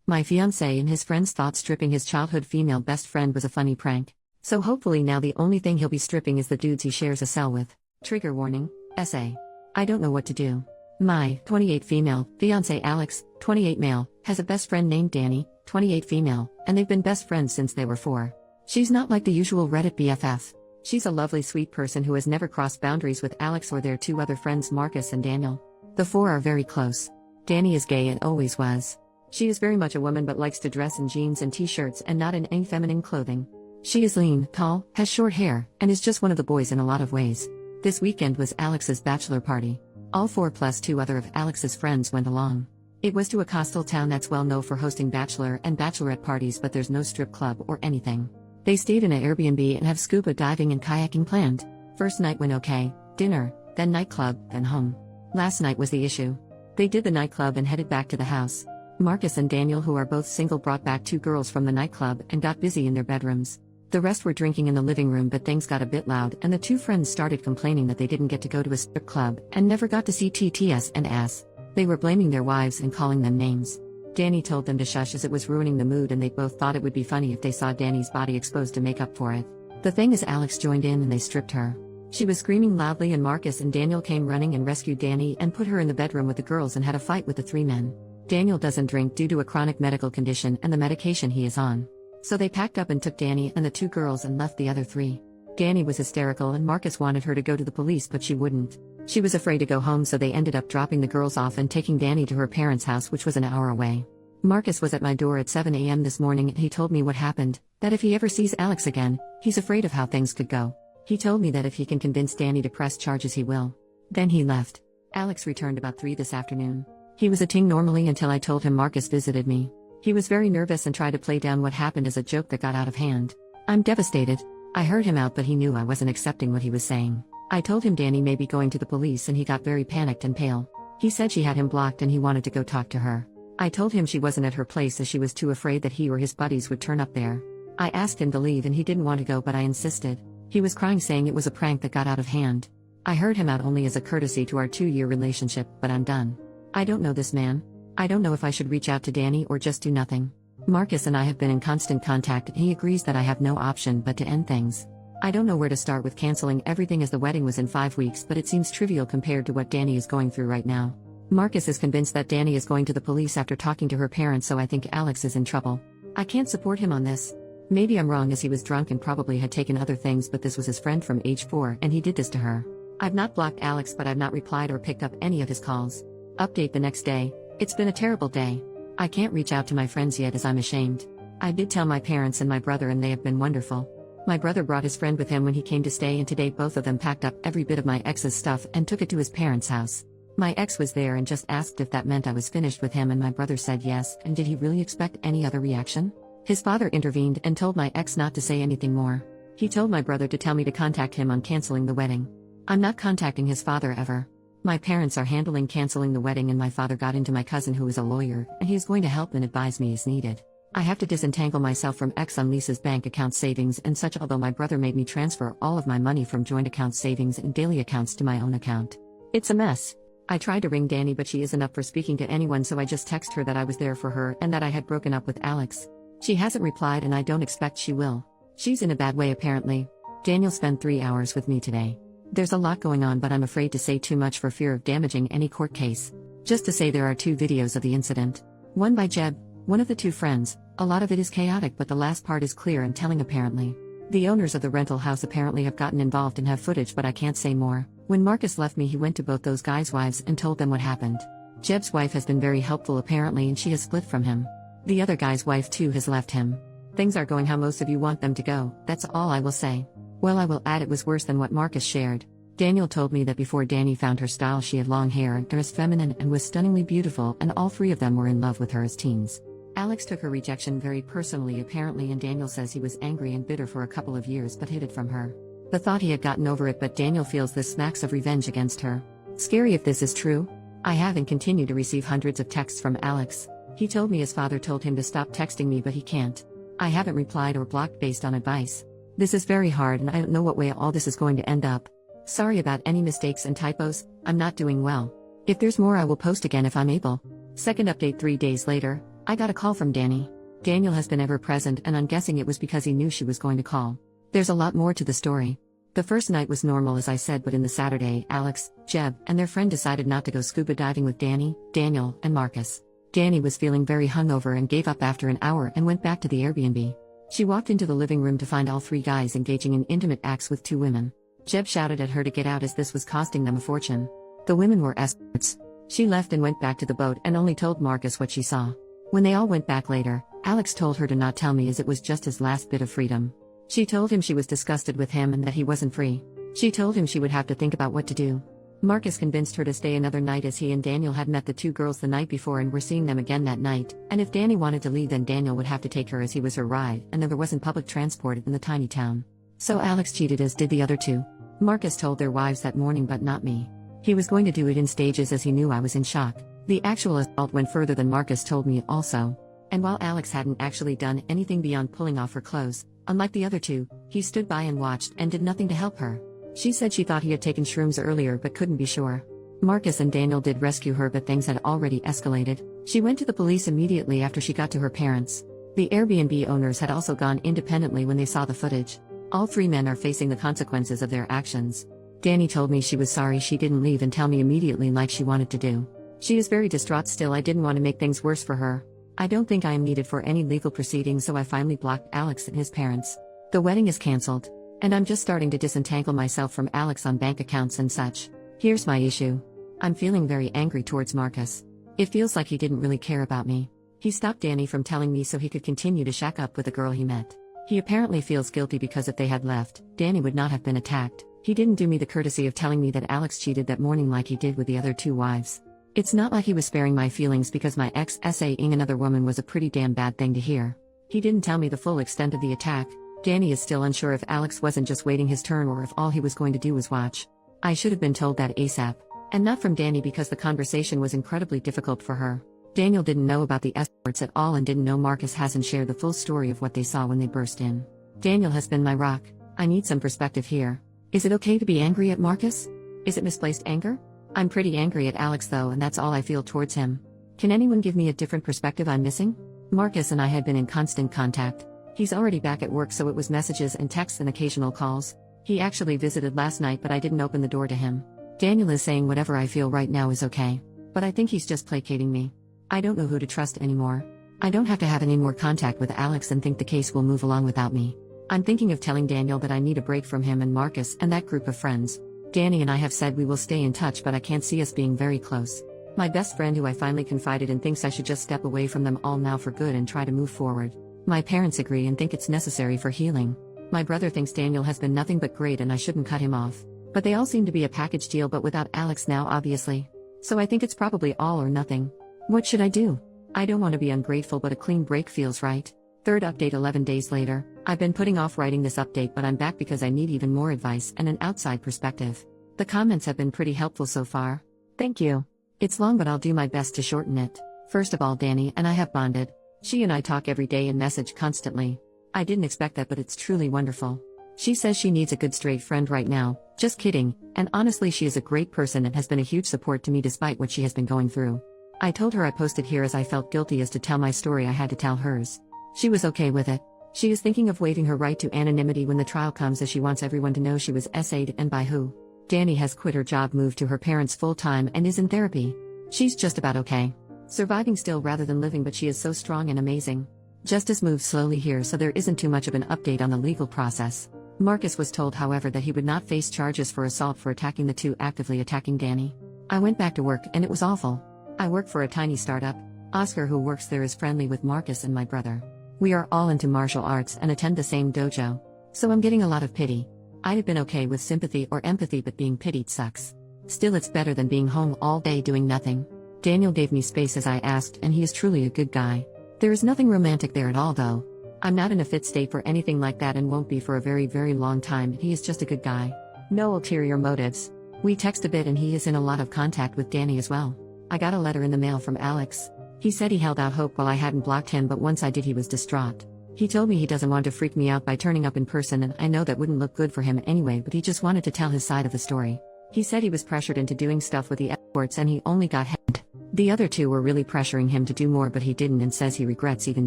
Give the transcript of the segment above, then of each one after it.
My fiance and his friends thought stripping his childhood female best friend was a funny prank. So hopefully now the only thing he'll be stripping is the dudes he shares a cell with. Trigger warning, SA. I don't know what to do. My 28 female fiance Alex, 28 male, has a best friend named Danny, 28 female, and they've been best friends since they were 4. She's not like the usual Reddit BFF. She's a lovely sweet person who has never crossed boundaries with Alex or their 2 other friends Marcus and Daniel. The 4 are very close. Danny is gay and always was. She is very much a woman but likes to dress in jeans and t-shirts and not in any feminine clothing. She is lean, tall, has short hair, and is just one of the boys in a lot of ways. This weekend was Alex's bachelor party. All 4 plus 2 other of Alex's friends went along. It was to a coastal town that's well known for hosting bachelor and bachelorette parties, but there's no strip club or anything. They stayed in an Airbnb and have scuba diving and kayaking planned. First night went okay, dinner, then nightclub, then home. Last night was the issue. They did the nightclub and headed back to the house. Marcus and Daniel, who are both single, brought back 2 girls from the nightclub and got busy in their bedrooms. The rest were drinking in the living room, but things got a bit loud and the 2 friends started complaining that they didn't get to go to a strip club and never got to see TTS and ass. They were blaming their wives and calling them names. Danny told them to shush as it was ruining the mood, and they both thought it would be funny if they saw Danny's body exposed to make up for it. The thing is, Alex joined in and they stripped her. She was screaming loudly and Marcus and Daniel came running and rescued Danny and put her in the bedroom with the girls and had a fight with the 3 men. Daniel doesn't drink due to a chronic medical condition and the medication he is on. So they packed up and took Danny and the 2 girls and left the other 3. Danny was hysterical and Marcus wanted her to go to the police, but she wouldn't. She was afraid to go home, so they ended up dropping the girls off and taking Danny to her parents' house, which was an hour away. Marcus was at my door at 7 a.m. this morning and he told me what happened, that if he ever sees Alex again, he's afraid of how things could go. He told me that if he can convince Danny to press charges he will. Then he left. Alex returned about 3 this afternoon. He was a ting normally until I told him Marcus visited me. He was very nervous and tried to play down what happened as a joke that got out of hand. I'm devastated. I heard him out, but he knew I wasn't accepting what he was saying. I told him Danny may be going to the police and he got very panicked and pale. He said she had him blocked and he wanted to go talk to her. I told him she wasn't at her place as she was too afraid that he or his buddies would turn up there. I asked him to leave and he didn't want to go, but I insisted. He was crying, saying it was a prank that got out of hand. I heard him out only as a courtesy to our 2-year relationship, but I'm done. I don't know this man. I don't know if I should reach out to Danny or just do nothing. Marcus and I have been in constant contact and he agrees that I have no option but to end things. I don't know where to start with canceling everything as the wedding was in 5 weeks, but it seems trivial compared to what Danny is going through right now. Marcus is convinced that Danny is going to the police after talking to her parents, so I think Alex is in trouble. I can't support him on this. Maybe I'm wrong, as he was drunk and probably had taken other things, but this was his friend from age 4 and he did this to her. I've not blocked Alex, but I've not replied or picked up any of his calls. Update the next day. It's been a terrible day. I can't reach out to my friends yet as I'm ashamed. I did tell my parents and my brother and they have been wonderful. My brother brought his friend with him when he came to stay, and today both of them packed up every bit of my ex's stuff and took it to his parents' house. My ex was there and just asked if that meant I was finished with him, and my brother said yes, and did he really expect any other reaction? His father intervened and told my ex not to say anything more. He told my brother to tell me to contact him on canceling the wedding. I'm not contacting his father ever. My parents are handling canceling the wedding, and my father got into my cousin who is a lawyer, and he is going to help and advise me as needed. I have to disentangle myself from ex on Lisa's bank account savings and such, although my brother made me transfer all of my money from joint account savings and daily accounts to my own account. It's a mess. I tried to ring Danny, but she isn't up for speaking to anyone, so I just text her that I was there for her and that I had broken up with Alex. She hasn't replied and I don't expect she will. She's in a bad way apparently. Daniel spent 3 hours with me today. There's a lot going on, but I'm afraid to say too much for fear of damaging any court case. Just to say, there are 2 videos of the incident. One by Jeb, one of the 2 friends. A lot of it is chaotic, but the last part is clear and telling apparently. The owners of the rental house apparently have gotten involved and have footage, but I can't say more. When Marcus left me, he went to both those guys' wives and told them what happened. Jeb's wife has been very helpful apparently, and she has split from him. The other guy's wife too has left him. Things are going how most of you want them to go, that's all I will say. Well, I will add it was worse than what Marcus shared. Daniel told me that before Danny found her style, she had long hair, dressed feminine, and was stunningly beautiful, and all 3 of them were in love with her as teens. Alex took her rejection very personally apparently, and Daniel says he was angry and bitter for a couple of years but hid it from her. The thought he had gotten over it, but Daniel feels this smacks of revenge against her. Scary if this is true. I have and continue to receive hundreds of texts from Alex. He told me his father told him to stop texting me, but he can't. I haven't replied or blocked based on advice. This is very hard and I don't know what way all this is going to end up. Sorry about any mistakes and typos, I'm not doing well. If there's more I will post again if I'm able. Second update 3 days later. I got a call from Danny. Daniel has been ever present, and I'm guessing it was because he knew she was going to call. There's a lot more to the story. The first night was normal as I said, but in the Saturday, Alex, Jeb, and their friend decided not to go scuba diving with Danny, Daniel, and Marcus. Danny was feeling very hungover and gave up after an hour and went back to the Airbnb. She walked into the living room to find all three guys engaging in intimate acts with two women. Jeb shouted at her to get out as this was costing them a fortune. The women were escorts. She left and went back to the boat and only told Marcus what she saw. When they all went back later, Alex told her to not tell me as it was just his last bit of freedom. She told him she was disgusted with him and that he wasn't free. She told him she would have to think about what to do. Marcus convinced her to stay another night as he and Daniel had met the two girls the night before and were seeing them again that night, and if Danny wanted to leave then Daniel would have to take her as he was her ride and there wasn't public transport in the tiny town. So Alex cheated as did the other two. Marcus told their wives that morning but not me. He was going to do it in stages as he knew I was in shock. The actual assault went further than Marcus told me also. And while Alex hadn't actually done anything beyond pulling off her clothes, unlike the other two, he stood by and watched and did nothing to help her. She said she thought he had taken shrooms earlier but couldn't be sure. Marcus and Daniel did rescue her but things had already escalated. She went to the police immediately after she got to her parents'. The Airbnb owners had also gone independently when they saw the footage. All three men are facing the consequences of their actions. Danny told me she was sorry she didn't leave and tell me immediately like she wanted to do. She is very distraught still. I didn't want to make things worse for her. I don't think I am needed for any legal proceedings, so I finally blocked Alex and his parents. The wedding is cancelled. And I'm just starting to disentangle myself from Alex on bank accounts and such. Here's my issue. I'm feeling very angry towards Marcus. It feels like he didn't really care about me. He stopped Danny from telling me so he could continue to shack up with the girl he met. He apparently feels guilty because if they had left, Danny would not have been attacked. He didn't do me the courtesy of telling me that Alex cheated that morning like he did with the other two wives. It's not like he was sparing my feelings because my ex saying another woman was a pretty damn bad thing to hear. He didn't tell me the full extent of the attack. Danny is still unsure if Alex wasn't just waiting his turn or if all he was going to do was watch. I should have been told that ASAP. And not from Danny because the conversation was incredibly difficult for her. Daniel didn't know about the escorts at all and didn't know Marcus hasn't shared the full story of what they saw when they burst in. Daniel has been my rock. I need some perspective here. Is it okay to be angry at Marcus? Is it misplaced anger? I'm pretty angry at Alex though, and that's all I feel towards him. Can anyone give me a different perspective I'm missing? Marcus and I had been in constant contact. He's already back at work, so it was messages and texts and occasional calls. He actually visited last night but I didn't open the door to him. Daniel is saying whatever I feel right now is okay. But I think he's just placating me. I don't know who to trust anymore. I don't have to have any more contact with Alex and think the case will move along without me. I'm thinking of telling Daniel that I need a break from him and Marcus and that group of friends. Danny and I have said we will stay in touch, but I can't see us being very close. My best friend who I finally confided in thinks I should just step away from them all now for good and try to move forward. My parents agree and think it's necessary for healing. My brother thinks Daniel has been nothing but great and I shouldn't cut him off. But they all seem to be a package deal, but without Alex now obviously. So I think it's probably all or nothing. What should I do? I don't want to be ungrateful, but a clean break feels right. Third update 11 days later. I've been putting off writing this update, but I'm back because I need even more advice and an outside perspective. The comments have been pretty helpful so far. Thank you. It's long, but I'll do my best to shorten it. First of all, Danny and I have bonded. She and I talk every day and message constantly. I didn't expect that, but it's truly wonderful. She says she needs a good straight friend right now. Just kidding, and honestly she is a great person and has been a huge support to me despite what she has been going through. I told her I posted here as I felt guilty as to tell my story I had to tell hers. She was okay with it. She is thinking of waiving her right to anonymity when the trial comes, as she wants everyone to know she was SA'd and by who. Danny has quit her job, moved to her parents full-time and is in therapy. She's just about okay. Surviving still rather than living, but she is so strong and amazing. Justice moves slowly here, so there isn't too much of an update on the legal process. Marcus was told, however, that he would not face charges for assault for attacking the two actively attacking Danny. I went back to work and it was awful. I work for a tiny startup. Oscar, who works there, is friendly with Marcus and my brother. We are all into martial arts and attend the same dojo. So I'm getting a lot of pity. I'd have been okay with sympathy or empathy, but being pitied sucks. Still, it's better than being home all day doing nothing. Daniel gave me space as I asked, and he is truly a good guy. There is nothing romantic there at all though. I'm not in a fit state for anything like that and won't be for a very, very long time. He is just a good guy. No ulterior motives. We text a bit and he is in a lot of contact with Danny as well. I got a letter in the mail from Alex. He said he held out hope while I hadn't blocked him, but once I did he was distraught. He told me he doesn't want to freak me out by turning up in person, and I know that wouldn't look good for him anyway, but he just wanted to tell his side of the story. He said he was pressured into doing stuff with the escorts and he only got head. The other two were really pressuring him to do more, but he didn't and says he regrets even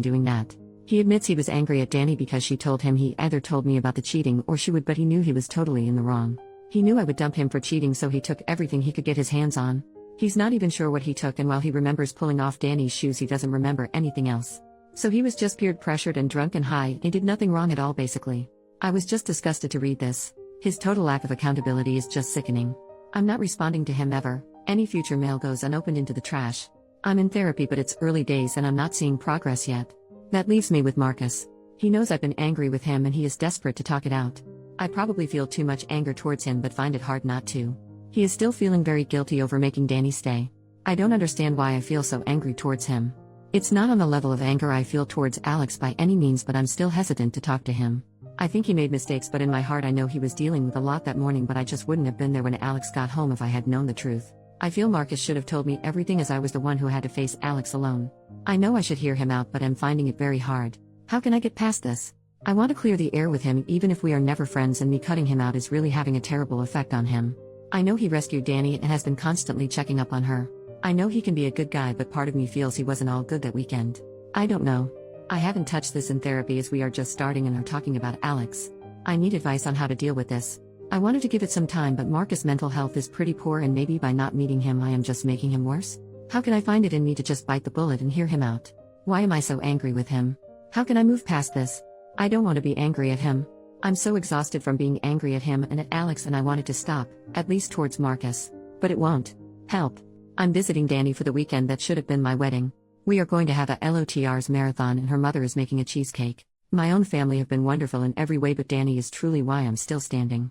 doing that. He admits he was angry at Danny because she told him he either told me about the cheating or she would, but he knew he was totally in the wrong. He knew I would dump him for cheating, so he took everything he could get his hands on. He's not even sure what he took, and while he remembers pulling off Danny's shoes, he doesn't remember anything else. So he was just peer pressured and drunk and high, and did nothing wrong at all basically. I was just disgusted to read this. His total lack of accountability is just sickening. I'm not responding to him ever. Any future mail goes unopened into the trash. I'm in therapy, but it's early days and I'm not seeing progress yet. That leaves me with Marcus. He knows I've been angry with him and he is desperate to talk it out. I probably feel too much anger towards him but find it hard not to. He is still feeling very guilty over making Danny stay. I don't understand why I feel so angry towards him. It's not on the level of anger I feel towards Alex by any means, but I'm still hesitant to talk to him. I think he made mistakes, but in my heart I know he was dealing with a lot that morning, but I just wouldn't have been there when Alex got home if I had known the truth. I feel Marcus should have told me everything, as I was the one who had to face Alex alone. I know I should hear him out, but I'm finding it very hard. How can I get past this? I want to clear the air with him even if we are never friends, and me cutting him out is really having a terrible effect on him. I know he rescued Danny and has been constantly checking up on her. I know he can be a good guy, but part of me feels he wasn't all good that weekend. I don't know. I haven't touched this in therapy as we are just starting and are talking about Alex. I need advice on how to deal with this. I wanted to give it some time, but Marcus' mental health is pretty poor, and maybe by not meeting him I am just making him worse. How can I find it in me to just bite the bullet and hear him out? Why am I so angry with him? How can I move past this? I don't want to be angry at him. I'm so exhausted from being angry at him and at Alex, and I want it to stop, at least towards Marcus. But it won't. Help. I'm visiting Danny for the weekend that should have been my wedding. We are going to have a LOTR's marathon and her mother is making a cheesecake. My own family have been wonderful in every way, but Danny is truly why I'm still standing.